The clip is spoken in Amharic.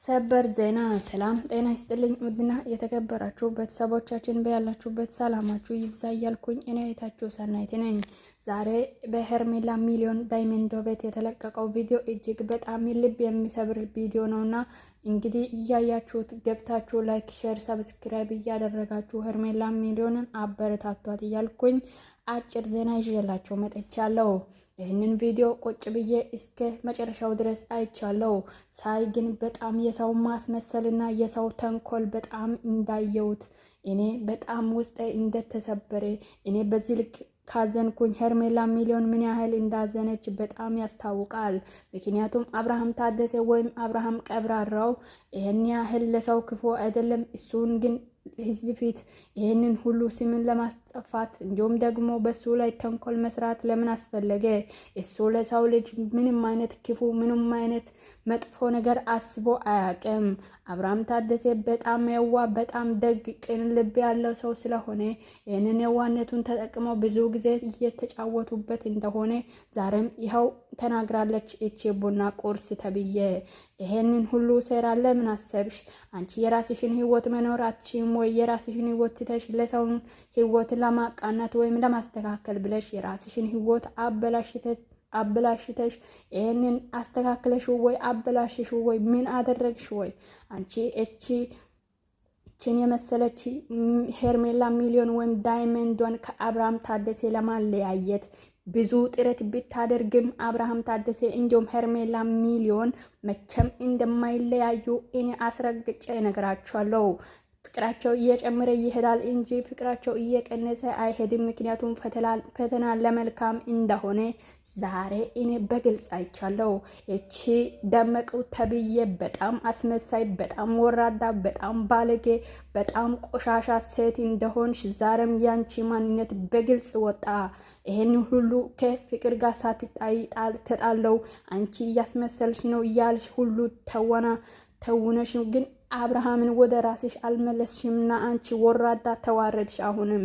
ሰበር ዜና። ሰላም ጤና ይስጥልኝ ውድና የተከበራችሁ ቤተሰቦቻችን በያላችሁበት ሰላማችሁ ይብዛ እያልኩኝ እኔ የታችሁ ሰናይት ነኝ። ዛሬ በሄርሜላ ሚሊዮን ዳይመንድ ቤት የተለቀቀው ቪዲዮ እጅግ በጣም ልብ የሚሰብር ቪዲዮ ነውና እንግዲህ እያያችሁት ገብታችሁ ላይክ፣ ሼር፣ ሰብስክራይብ እያደረጋችሁ ሄርሜላ ሚሊዮንን አበረታቷት እያልኩኝ አጭር ዜና ይዤላችሁ መጥቻለሁ። ይህንን ቪዲዮ ቁጭ ብዬ እስከ መጨረሻው ድረስ አይቻለሁ። ሳይ ግን በጣም የሰው ማስመሰልና የሰው ተንኮል በጣም እንዳየሁት እኔ በጣም ውስጤ እንደተሰበረ እኔ በዚህ ልክ ካዘንኩኝ ሄርሜላ ሚሊዮን ምን ያህል እንዳዘነች በጣም ያስታውቃል። ምክንያቱም አብርሃም ታደሰ ወይም አብርሃም ቀብራራው ይሄን ያህል ለሰው ክፉ አይደለም። እሱን ግን ህዝብ ፊት ይሄንን ሁሉ ስምን ለማስጠፋት እንዲሁም ደግሞ በሱ ላይ ተንኮል መስራት ለምን አስፈለገ? እሱ ለሰው ልጅ ምንም አይነት ክፉ ምንም አይነት መጥፎ ነገር አስቦ አያውቅም። አብርሃም ታደሰ በጣም የዋ በጣም ደግ ቅን ልብ ያለው ሰው ስለሆነ ይሄንን የዋነቱን ተጠቅመው ብዙ ጊዜ እየተጫወቱበት እንደሆነ ዛሬም ይኸው ተናግራለች። እቺ ቡና ቁርስ ተብዬ ይሄንን ሁሉ ሴራ ለምን አሰብሽ? አንቺ የራስሽን ህይወት መኖር አትችይም ወይ? የራስሽን ህይወት ትተሽ ለሰው ህይወት ለማቃናት ወይም ለማስተካከል ብለሽ የራስሽን ህይወት አበላሽተሽ ይሄንን አስተካክለሽ ወይ አበላሽሽ ወይ ምን አደረግሽ ወይ? አንቺ እቺን የመሰለች ሄርሜላ ሚሊዮን ወይም ዳይመንዷን ከአብርሃም ታደሰ ለማለያየት ብዙ ጥረት ብታደርግም አብርሃም ታደሰ እንዲሁም ሄርሜላ ሚሊዮን መቼም እንደማይለያዩ እኔ አስረግጬ እነግራቸዋለሁ። ፍቅራቸው እየጨመረ ይሄዳል እንጂ ፍቅራቸው እየቀነሰ አይሄድም። ምክንያቱም ፈተና ለመልካም እንደሆነ ዛሬ እኔ በግልጽ አይቻለሁ። እቺ ደመቀው ተብዬ በጣም አስመሳይ፣ በጣም ወራዳ፣ በጣም ባለጌ፣ በጣም ቆሻሻ ሴት እንደሆንሽ ዛሬም ያንቺ ማንነት በግልጽ ወጣ። ይሄን ሁሉ ከፍቅር ጋር ተጣለው አንቺ እያስመሰልሽ ነው እያልሽ ሁሉ ተውነሽ ግን አብርሃምን ወደ ራስሽ አልመለስሽምና አንቺ ወራዳ ተዋረድሽ። አሁንም